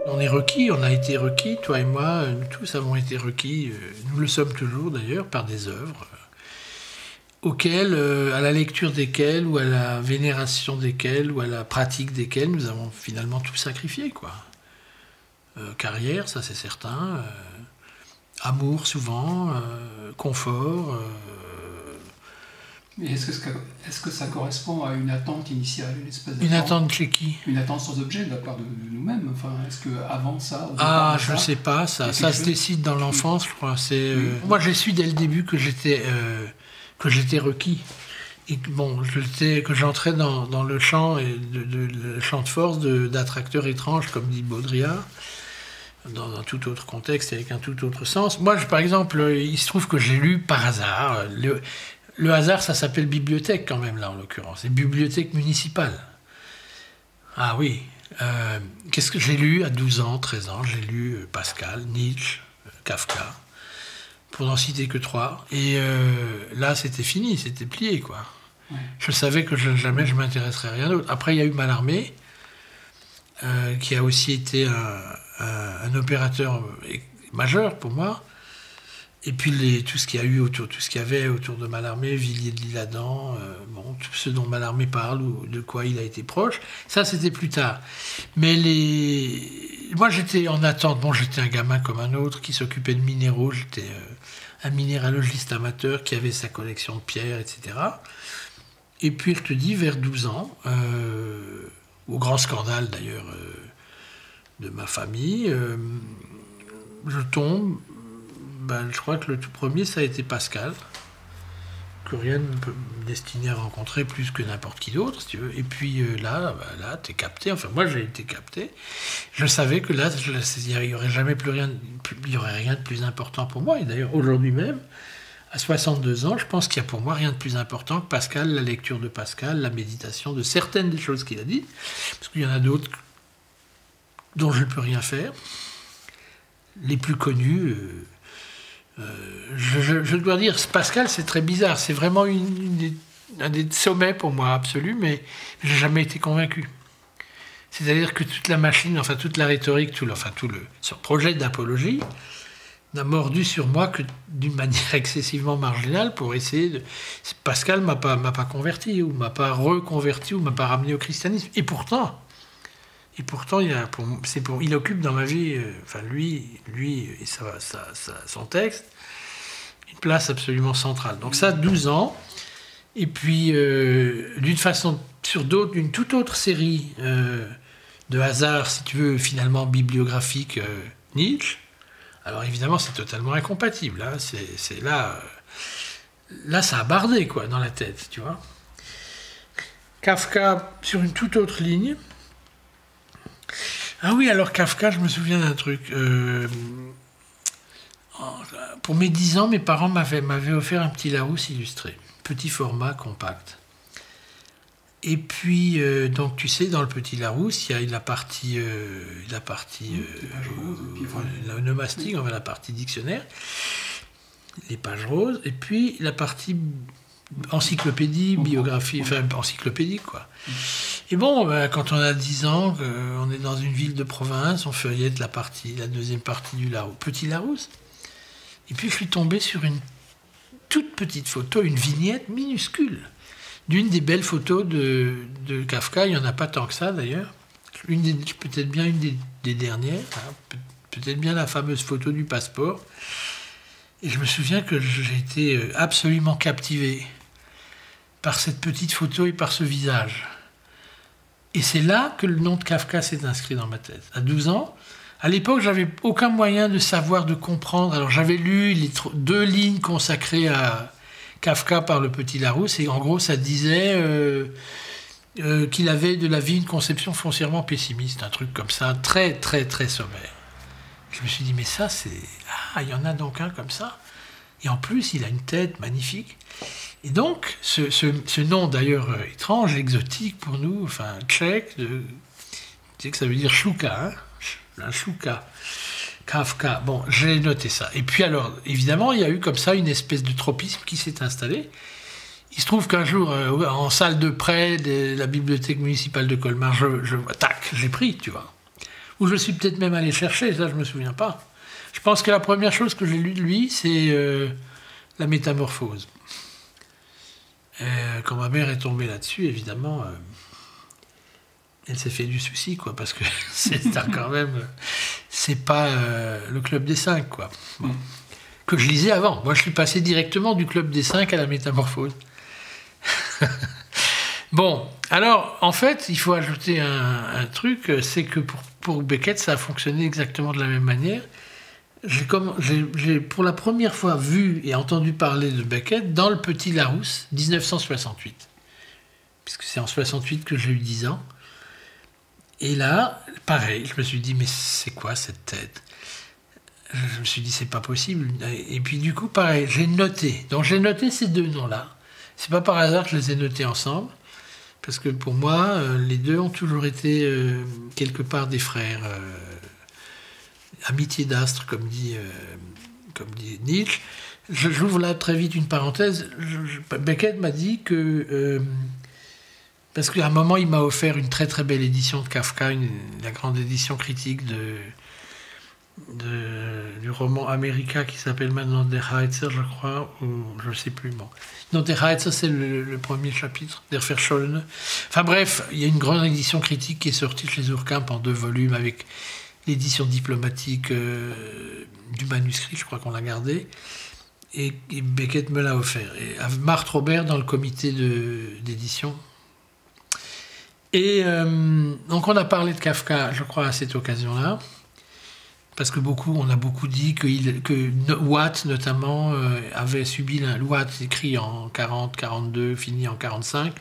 On est requis, on a été requis, toi et moi, nous tous avons été requis, nous le sommes toujours d'ailleurs, par des œuvres auxquelles, à la lecture desquelles, ou à la vénération desquelles, ou à la pratique desquelles, nous avons finalement tout sacrifié, quoi. Carrière, ça c'est certain, amour souvent, confort. Mais est-ce que ça correspond à une attente initiale, une espèce Une attente chez qui? Une attente sans objet de la part de nous-mêmes. Enfin, est-ce qu'avant ça... Ah, je ne sais pas, ça se décide dans l'enfance, je crois. Oui. Moi, j'ai su dès le début que j'étais requis. Et que, bon, que j'entrais dans le champ, le champ de force d'attracteurs étranges, comme dit Baudrillard, dans un tout autre contexte et avec un tout autre sens. Moi, par exemple, il se trouve que j'ai lu par hasard... Le hasard, ça s'appelle bibliothèque quand même, là, en l'occurrence. C'est bibliothèque municipale. Ah oui. Qu'est-ce que j'ai lu à 12 ans, 13 ans? J'ai lu Pascal, Nietzsche, Kafka, pour n'en citer que 3. Et là, c'était fini, c'était plié, quoi. Ouais. Je savais que jamais je m'intéresserais à rien d'autre. Après, il y a eu Mallarmé, qui a aussi été un opérateur majeur pour moi. Et puis tout ce qu'il y a eu autour, tout ce qu'il y avait autour de Mallarmé, Villiers de l'Isle-Adam, bon, tout ce dont Mallarmé parle ou de quoi il a été proche, ça c'était plus tard. Mais moi j'étais en attente, bon j'étais un gamin comme un autre qui s'occupait de minéraux, j'étais un minéralogiste amateur qui avait sa collection de pierres, etc. Et puis je te dis, vers 12 ans, au grand scandale d'ailleurs de ma famille, je tombe... je crois que le tout premier, ça a été Pascal, que rien ne peut me destiner à rencontrer plus que n'importe qui d'autre, si tu veux. Et puis là, t'es capté. Enfin, moi, j'ai été capté. Je savais que là, il n'y aurait jamais plus rien, il y aurait rien de plus important pour moi. Et d'ailleurs, aujourd'hui même, à 62 ans, je pense qu'il y a pour moi rien de plus important que Pascal, la lecture de Pascal, la méditation de certaines des choses qu'il a dites, parce qu'il y en a d'autres dont je ne peux rien faire. Les plus connus... je dois dire, Pascal, c'est très bizarre. C'est vraiment un des sommets pour moi absolus, mais j'ai jamais été convaincu. C'est-à-dire que toute la machine, enfin toute la rhétorique, tout le projet d'apologie n'a mordu sur moi que d'une manière excessivement marginale pour essayer de... Pascal m'a pas converti, ou m'a pas reconverti, ou m'a pas ramené au christianisme. Et pourtant il occupe dans ma vie, lui et son texte, une place absolument centrale. Donc ça, 12 ans. Et puis, d'une façon, d'une toute autre série de hasards, si tu veux, finalement bibliographiques, Nietzsche. Alors évidemment, c'est totalement incompatible. Hein. Là, ça a bardé, quoi, dans la tête, tu vois. Kafka, sur une toute autre ligne. Ah oui, alors Kafka, je me souviens d'un truc. Pour mes 10 ans, mes parents m'avaient offert un petit Larousse illustré. Petit format, compact. Et puis, donc tu sais, dans le petit Larousse, il y a la partie onomastique, la partie dictionnaire, les pages roses, et puis la partie encyclopédie, biographie, enfin encyclopédique, quoi. Et bon, quand on a 10 ans, on est dans une ville de province, on feuillette la deuxième partie du Larousse, petit Larousse. Et puis je suis tombé sur une toute petite photo, une vignette minuscule, d'une des belles photos de Kafka. Il n'y en a pas tant que ça d'ailleurs. Peut-être bien une des dernières, hein, peut-être bien la fameuse photo du passeport. Et je me souviens que j'ai été absolument captivé par cette petite photo et par ce visage. Et c'est là que le nom de Kafka s'est inscrit dans ma tête. À 12 ans, à l'époque, j'avais aucun moyen de savoir, de comprendre. Alors j'avais lu les 2 lignes consacrées à Kafka par le petit Larousse, et en gros, ça disait qu'il avait de la vie une conception foncièrement pessimiste, un truc comme ça, très, très, très sommaire. Je me suis dit, mais ça, c'est... Ah, il y en a donc un comme ça. Et en plus, il a une tête magnifique. Et donc, ce nom d'ailleurs étrange, exotique pour nous, enfin tchèque, tu sais que ça veut dire chouka, hein, un chouka, Kafka. Bon, j'ai noté ça. Et puis alors, évidemment, il y a eu comme ça une espèce de tropisme qui s'est installé. Il se trouve qu'un jour, en salle de prêt de la bibliothèque municipale de Colmar, tac, j'ai pris, tu vois. Ou je suis peut-être même allé chercher, ça je me souviens pas. Je pense que la première chose que j'ai lue de lui, c'est la Métamorphose. Quand ma mère est tombée là-dessus, évidemment, elle s'est fait du souci, quoi, parce que c'est quand même, c'est pas le Club des 5, quoi. Bon. Que je lisais avant. Moi, je suis passé directement du Club des 5 à la Métamorphose. Bon, alors, en fait, il faut ajouter un truc, c'est que pour Beckett, ça a fonctionné exactement de la même manière. J'ai pour la première fois vu et entendu parler de Beckett dans Le Petit Larousse, 1968. Puisque c'est en 68 que j'ai eu 10 ans. Et là, pareil, je me suis dit, mais c'est quoi cette tête ? Je me suis dit, c'est pas possible. Et puis du coup, pareil, j'ai noté. Donc j'ai noté ces deux noms-là. C'est pas par hasard que je les ai notés ensemble. Parce que pour moi, les deux ont toujours été quelque part des frères. Amitié d'astre, comme dit Nietzsche. J'ouvre là très vite une parenthèse. Beckett m'a dit que... parce qu'à un moment, il m'a offert une très très belle édition de Kafka, la grande édition critique du roman America qui s'appelle maintenant Der Heizer, je crois, ou je ne sais plus. Bon. Non, Der Heizer, c'est le premier chapitre, Der Verschollene. Enfin bref, il y a une grande édition critique qui est sortie chez Urkamp en 2 volumes avec l'édition diplomatique du manuscrit, je crois qu'on l'a gardé. Et Beckett me l'a offert. Et Marthe Robert dans le comité d'édition. Et donc on a parlé de Kafka, je crois, à cette occasion-là. Parce que on a beaucoup dit que Watt, notamment, avait subi... Watt, écrit en 40-42, fini en 45,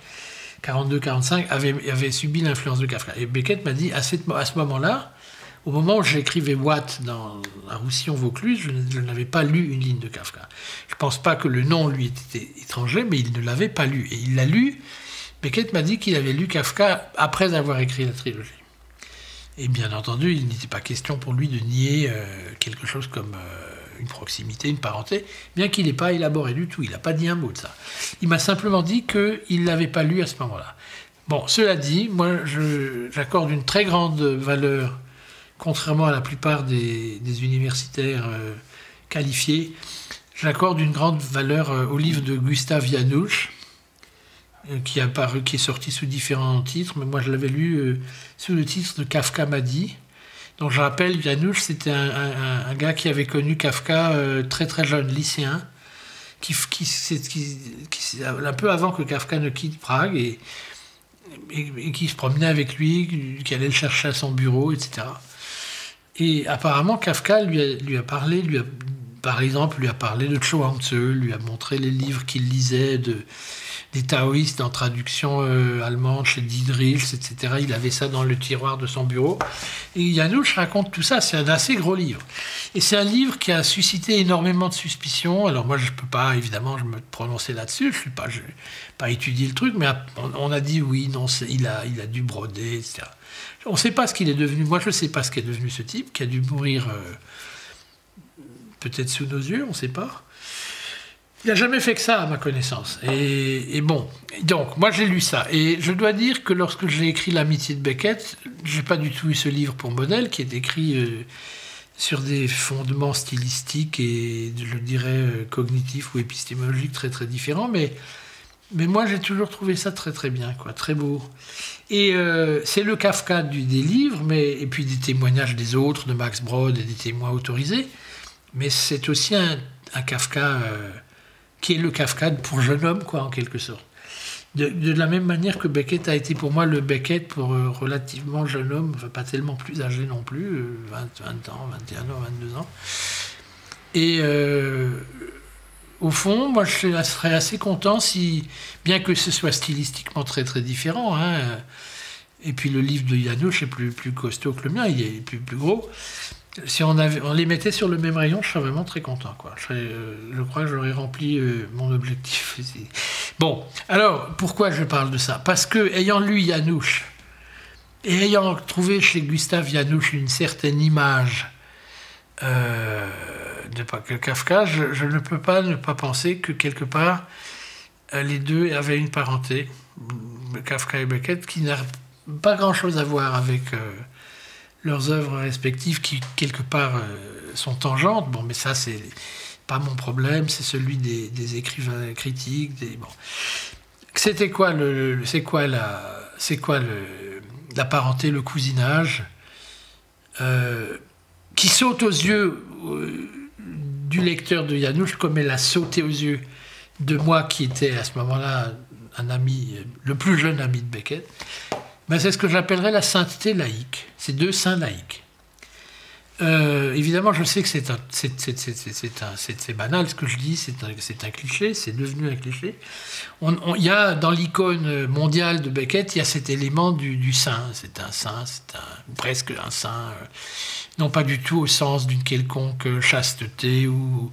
42-45, avait subi l'influence de Kafka. Et Beckett m'a dit, à ce moment-là, au moment où j'écrivais Watt dans la Roussillon-Vaucluse, je n'avais pas lu une ligne de Kafka. Je ne pense pas que le nom lui était étranger, mais il ne l'avait pas lu. Et il l'a lu. Beckett m'a dit qu'il avait lu Kafka après avoir écrit la trilogie. Et bien entendu, il n'était pas question pour lui de nier quelque chose comme une proximité, une parenté, bien qu'il n'ait pas élaboré du tout. Il n'a pas dit un mot de ça. Il m'a simplement dit qu'il ne l'avait pas lu à ce moment-là. Bon, cela dit, moi, j'accorde une très grande valeur, contrairement à la plupart des universitaires qualifiés, j'accorde une grande valeur au livre de Gustav Janusz, qui est sorti sous différents titres, mais moi je l'avais lu sous le titre de Kafka m'a dit. Donc je rappelle, Janusz, c'était un gars qui avait connu Kafka très très jeune, lycéen, qui un peu avant que Kafka ne quitte Prague, et qui se promenait avec lui, qui allait le chercher à son bureau, etc. Et apparemment, Kafka lui a parlé de Chuang-Tzu, lui a montré les livres qu'il lisait des taoïstes en traduction allemande chez Diederichs, etc. Il avait ça dans le tiroir de son bureau. Et Janusz raconte tout ça, c'est un assez gros livre. Et c'est un livre qui a suscité énormément de suspicions. Alors moi, je ne peux pas, évidemment, me prononcer là-dessus, je n'ai pas étudié le truc, mais on a dit oui, non, il a dû broder, etc. On ne sait pas ce qu'il est devenu. Moi, je ne sais pas ce qu'est devenu ce type, qui a dû mourir peut-être sous nos yeux, on ne sait pas. Il n'a jamais fait que ça, à ma connaissance. Et bon, donc, moi, j'ai lu ça. Et je dois dire que lorsque j'ai écrit L'amitié de Beckett, je n'ai pas du tout eu ce livre pour modèle, qui est écrit sur des fondements stylistiques et, je dirais, cognitifs ou épistémologiques très, très différents. Mais moi, j'ai toujours trouvé ça très, très bien, quoi, très beau. Et c'est le Kafka des livres, et puis des témoignages des autres, de Max Brod et des témoins autorisés. Mais c'est aussi un Kafka qui est le Kafka pour jeune homme, quoi, en quelque sorte. De la même manière que Beckett a été pour moi le Beckett pour relativement jeune homme, enfin pas tellement plus âgé non plus, 20 ans, 21 ans, 22 ans. Et au fond, moi je serais assez content si, bien que ce soit stylistiquement très très différent, et puis le livre de Janusz est plus costaud que le mien, il est plus gros. Si on les mettait sur le même rayon, je serais vraiment très content, quoi. Je crois que j'aurais rempli mon objectif ici. Bon, alors, pourquoi je parle de ça ? Parce que, ayant lu Janusz, et ayant trouvé chez Gustav Janusz une certaine image de Kafka, je ne peux pas ne pas penser que, quelque part, les deux avaient une parenté, Kafka et Beckett, qui n'a pas grand-chose à voir avec leurs œuvres respectives qui, quelque part, sont tangentes. Bon, mais ça, c'est pas mon problème, c'est celui des écrivains critiques. Bon. C'est quoi la parenté, le cousinage qui saute aux yeux du lecteur de Janusz, comme elle a sauté aux yeux de moi, qui était à ce moment-là un ami, le plus jeune ami de Beckett. Ben, c'est ce que j'appellerais la sainteté laïque. C'est deux saints laïques. Évidemment, je sais que c'est banal ce que je dis, c'est un cliché, c'est devenu un cliché. Il y a dans l'icône mondiale de Beckett, il y a cet élément du saint. C'est un saint, presque un saint, non pas du tout au sens d'une quelconque chasteté ou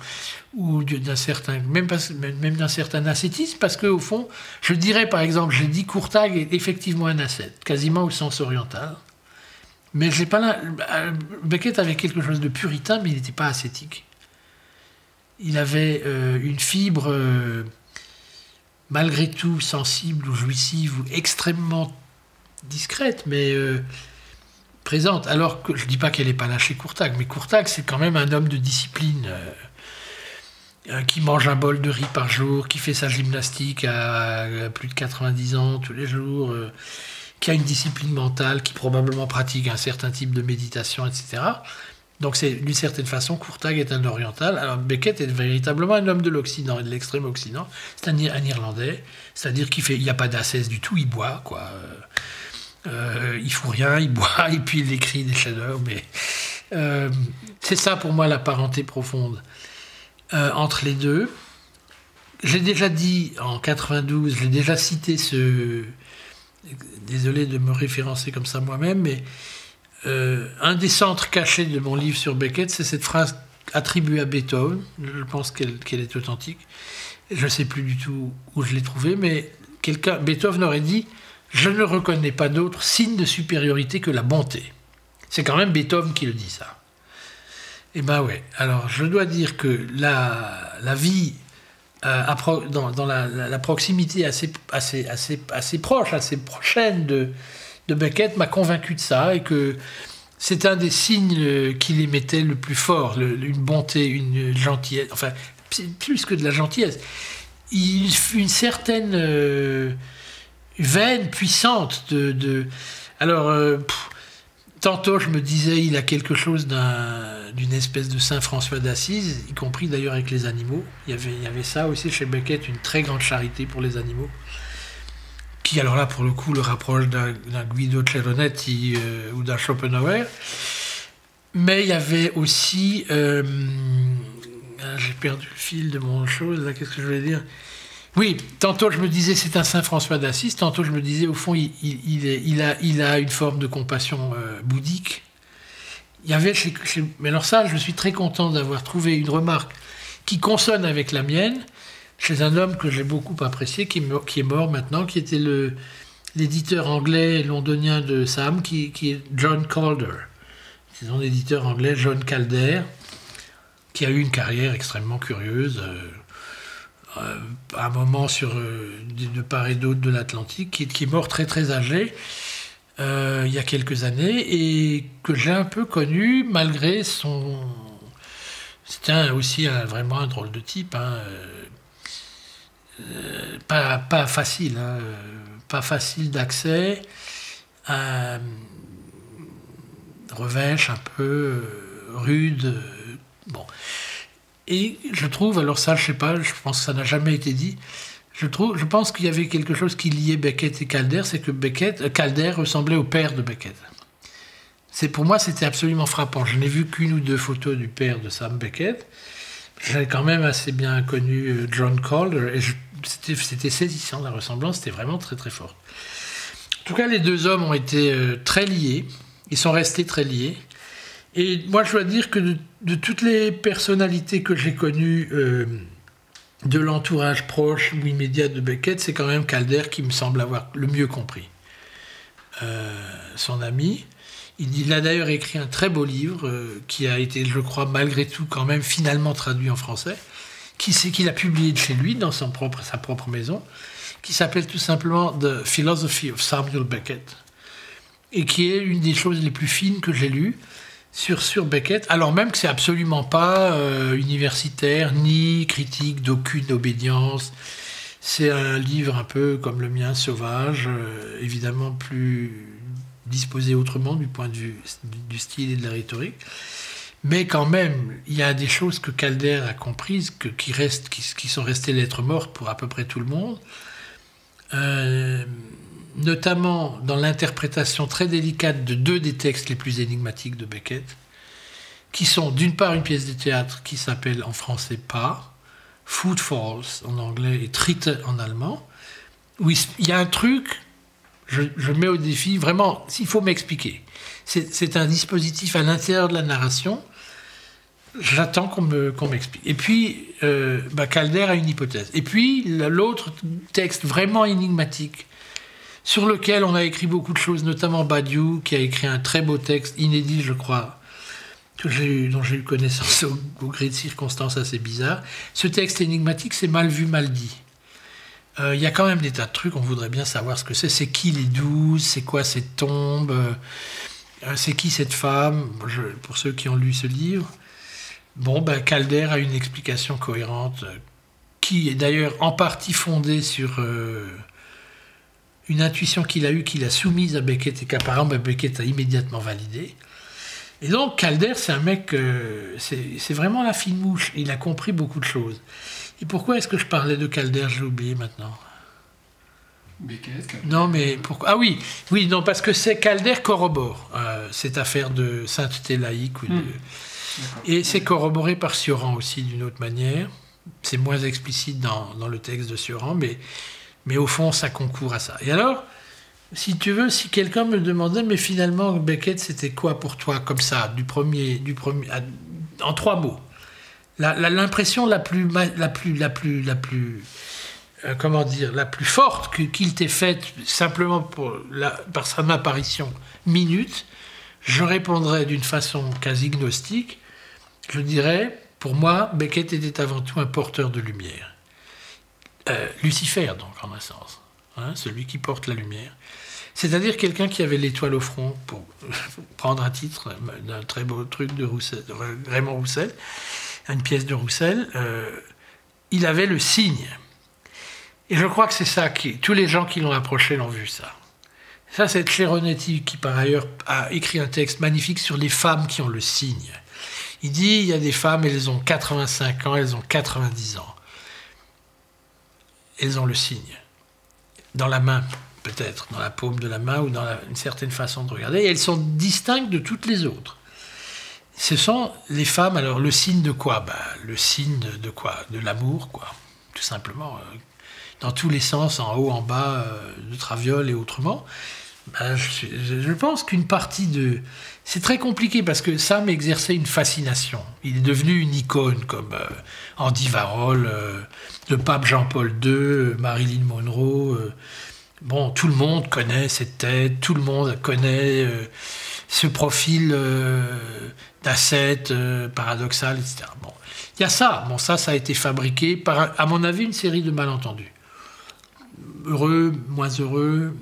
d'un certain, même d'un certain ascétisme, parce qu'au fond, je dirais par exemple, j'ai dit Courtag est effectivement un ascète, quasiment au sens oriental. Mais j'ai pas là. Beckett avait quelque chose de puritain, mais il n'était pas ascétique. Il avait une fibre, malgré tout, sensible ou jouissive, ou extrêmement discrète, mais présente. Alors que je dis pas qu'elle n'est pas là chez Courtag, mais Courtag, c'est quand même un homme de discipline qui mange un bol de riz par jour, qui fait sa gymnastique à plus de 90 ans tous les jours. Qui a une discipline mentale, qui probablement pratique un certain type de méditation, etc. Donc c'est d'une certaine façon, Courtag est un oriental. Alors Beckett est véritablement un homme de l'Occident et de l'extrême Occident. C'est un Irlandais, c'est-à-dire qu'il n'y a pas d'ascèse du tout, il boit, quoi. Il fout rien, il boit, et puis il écrit des chefs-d'œuvre. Mais c'est ça pour moi la parenté profonde entre les deux. J'ai déjà dit en 92, j'ai déjà cité désolé de me référencer comme ça moi-même, mais un des centres cachés de mon livre sur Beckett, c'est cette phrase attribuée à Beethoven. Je pense qu'elle est authentique. Je ne sais plus du tout où je l'ai trouvée, mais Beethoven aurait dit « Je ne reconnais pas d'autre signe de supériorité que la bonté ». C'est quand même Beethoven qui le dit, ça. Eh ben ouais. Alors, je dois dire que la vie... dans la proximité assez proche, assez prochaine de Beckett m'a convaincu de ça, et que c'est un des signes qu'il émettait le plus fort, une bonté, une gentillesse, enfin, plus que de la gentillesse, une certaine veine puissante tantôt, je me disais, il a quelque chose d'une espèce de Saint François d'Assise, y compris d'ailleurs avec les animaux. Il y avait ça aussi chez Beckett, une très grande charité pour les animaux, qui, alors là, pour le coup, le rapproche d'un Guido Ceronetti ou d'un Schopenhauer. Mais il y avait aussi... j'ai perdu le fil de mon chose, là, qu'est-ce que je voulais dire ? Oui, tantôt je me disais c'est un Saint François d'Assise, tantôt je me disais au fond il a une forme de compassion bouddhique. Il y avait mais alors ça, je suis très content d'avoir trouvé une remarque qui consonne avec la mienne chez un homme que j'ai beaucoup apprécié, qui est mort maintenant, qui était l'éditeur anglais et londonien de Sam, qui est John Calder. C'est son éditeur anglais, John Calder, qui a eu une carrière extrêmement curieuse. À un moment de part et d'autre de l'Atlantique, qui est mort très très âgé il y a quelques années, et que j'ai un peu connu malgré son... C'était aussi vraiment un drôle de type, hein, pas facile, hein, pas facile d'accès, revêche un peu rude, bon... Et je trouve, alors ça, je sais pas, je pense que ça n'a jamais été dit, je pense qu'il y avait quelque chose qui liait Beckett et Calder, c'est que Calder ressemblait au père de Beckett. Pour moi, c'était absolument frappant. Je n'ai vu qu'une ou deux photos du père de Sam Beckett. J'avais quand même assez bien connu John Calder, et c'était saisissant, la ressemblance, c'était vraiment très très fort. En tout cas, les deux hommes ont été très liés, ils sont restés très liés. Et moi, je dois dire que de toutes les personnalités que j'ai connues de l'entourage proche ou immédiat de Beckett, c'est quand même Calder qui me semble avoir le mieux compris son ami. Il a d'ailleurs écrit un très beau livre qui a été, je crois, malgré tout, quand même finalement traduit en français, qu'il a publié de chez lui, dans sa propre maison, qui s'appelle tout simplement The Philosophy of Samuel Beckett. et qui est une des choses les plus fines que j'ai lues sur Beckett, alors même que c'est absolument pas universitaire, ni critique d'aucune obédience. C'est un livre un peu comme le mien, sauvage, évidemment plus disposé autrement du point de vue du style et de la rhétorique. Mais quand même, il y a des choses que Calder a comprises, qui sont restées lettres mortes pour à peu près tout le monde. Notamment dans l'interprétation très délicate de deux des textes les plus énigmatiques de Beckett, qui sont d'une part une pièce de théâtre qui s'appelle en français Pas, Foot Falls en anglais et Tritte en allemand, où il y a un truc, je mets au défi, vraiment, s'il faut m'expliquer. C'est un dispositif à l'intérieur de la narration, j'attends qu'on m'explique. Et puis, Calder a une hypothèse. Et puis, l'autre texte vraiment énigmatique, sur lequel on a écrit beaucoup de choses, notamment Badiou, qui a écrit un très beau texte, inédit, je crois, dont j'ai eu connaissance au gré de circonstances assez bizarres. Ce texte énigmatique, c'est Mal vu, mal dit. Il y a quand même des tas de trucs, on voudrait bien savoir ce que c'est. C'est qui les 12 ? C'est quoi cette tombe ? C'est qui cette femme ? Pour ceux qui ont lu ce livre. Bon, Calder a une explication cohérente, qui est d'ailleurs en partie fondée sur une intuition qu'il a eue, qu'il a soumise à Beckett et qu'apparemment Beckett a immédiatement validée. Et donc Calder, c'est un mec, c'est vraiment la fine mouche. Il a compris beaucoup de choses. Et pourquoi est-ce que je parlais de Calder ? J'ai oublié maintenant. Beckett, Calder. Non, mais pourquoi ? Ah oui, non, parce que Calder corrobore cette affaire de sainteté laïque. Et c'est corroboré par Sioran aussi d'une autre manière. C'est moins explicite dans le texte de Sioran, mais au fond, ça concourt à ça. Et alors, si tu veux, si quelqu'un me demandait, mais finalement, Beckett, c'était quoi pour toi, comme ça, en 3 mots, l'impression la plus forte qu'il t'ait faite simplement par son apparition minute, je répondrais d'une façon quasi gnostique. Je dirais, pour moi, Beckett était avant tout un porteur de lumière. Lucifer, donc, en un sens. Celui qui porte la lumière. C'est-à-dire quelqu'un qui avait l'étoile au front, pour prendre un titre d'un très beau truc de Raymond Roussel, une pièce de Roussel. Il avait le signe. Et je crois que c'est ça tous les gens qui l'ont approché l'ont vu, ça. Ça, c'est Cheronetti qui, par ailleurs, a écrit un texte magnifique sur les femmes qui ont le signe. Il dit, il y a des femmes, elles ont 85 ans, elles ont 90 ans. Elles ont le signe. Dans la main, peut-être, dans la paume de la main ou dans une certaine façon de regarder. Et elles sont distinctes de toutes les autres. Ce sont les femmes, alors le signe de quoi ? Le signe de quoi ? De l'amour, quoi. Tout simplement. Dans tous les sens, en haut, en bas, de traviole et autrement. Je pense qu'une partie de... C'est très compliqué parce que Sam exerçait une fascination. Il est devenu une icône comme Andy Warhol, le pape Jean-Paul II, Marilyn Monroe. Tout le monde connaît cette tête, tout le monde connaît ce profil d'ascète paradoxal, etc. Il y a ça. Ça a été fabriqué par, à mon avis, une série de malentendus. Heureux, moins heureux,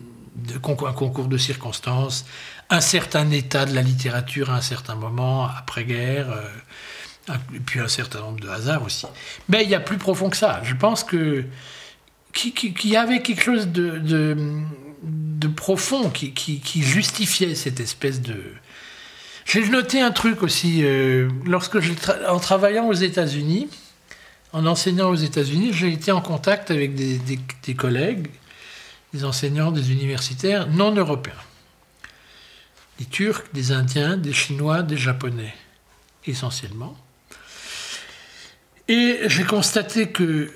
un concours de circonstances, un certain état de la littérature à un certain moment, après-guerre, et puis un certain nombre de hasards aussi. Mais il y a plus profond que ça. Je pense qu'il y avait quelque chose de profond qui justifiait cette espèce de... J'ai noté un truc aussi, en travaillant aux États-Unis, en enseignant aux États-Unis, j'ai été en contact avec des collègues, des enseignants, des universitaires non européens. Des Turcs, des Indiens, des Chinois, des Japonais, essentiellement. Et j'ai constaté que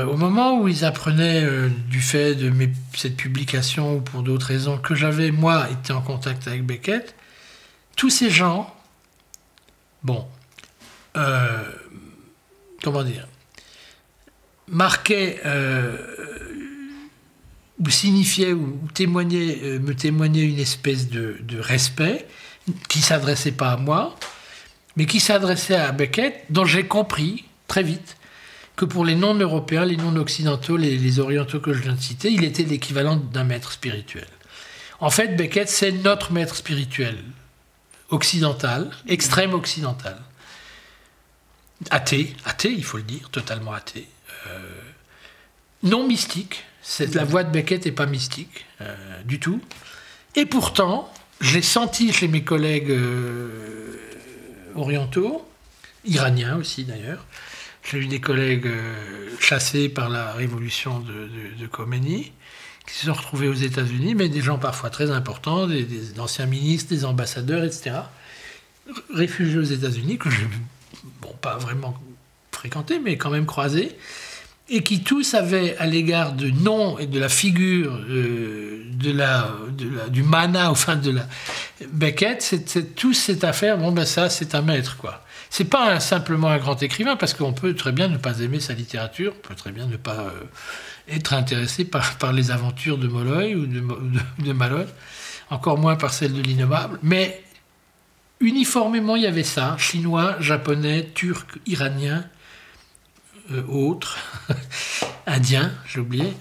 au moment où ils apprenaient du fait de cette publication ou pour d'autres raisons que j'avais, moi, été en contact avec Beckett, tous ces gens, marquaient ou signifiaient ou me témoignaient une espèce de respect qui ne s'adressait pas à moi, mais qui s'adressait à Beckett, dont j'ai compris très vite que pour les non-européens, les non-occidentaux, les orientaux que je viens de citer, il était l'équivalent d'un maître spirituel. En fait, Beckett, c'est notre maître spirituel occidental, extrême occidental. Athée, il faut le dire, totalement athée. Non mystique. La voix de Beckett n'est pas mystique du tout. Et pourtant, j'ai senti chez mes collègues orientaux, iraniens aussi d'ailleurs, j'ai eu des collègues chassés par la révolution de Khomeini, qui se sont retrouvés aux États-Unis, mais des gens parfois très importants, des anciens ministres, des ambassadeurs, etc., réfugiés aux États-Unis, que je n'ai pas vraiment fréquenté, mais quand même croisé, et qui tous avaient à l'égard de nom et de la figure du mana, enfin de la Beckett, c'est toute cette affaire, ça c'est un maître, quoi. C'est pas simplement un grand écrivain, parce qu'on peut très bien ne pas aimer sa littérature, on peut très bien ne pas être intéressé par les aventures de Molloy ou de Malloy, encore moins par celles de l'Innommable, mais uniformément il y avait ça, chinois, japonais, turc, iranien, autres, indiens, j'ai oublié.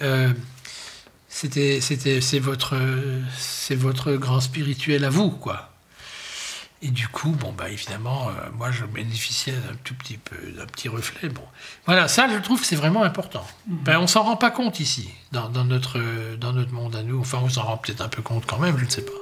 C'est votre grand spirituel à vous, quoi. Et du coup, évidemment, moi, je bénéficiais d'un tout petit peu, d'un petit reflet. Bon, voilà, ça, je trouve que c'est vraiment important. On s'en rend pas compte ici, dans notre monde à nous. Enfin, on s'en rend peut-être un peu compte quand même, je ne sais pas.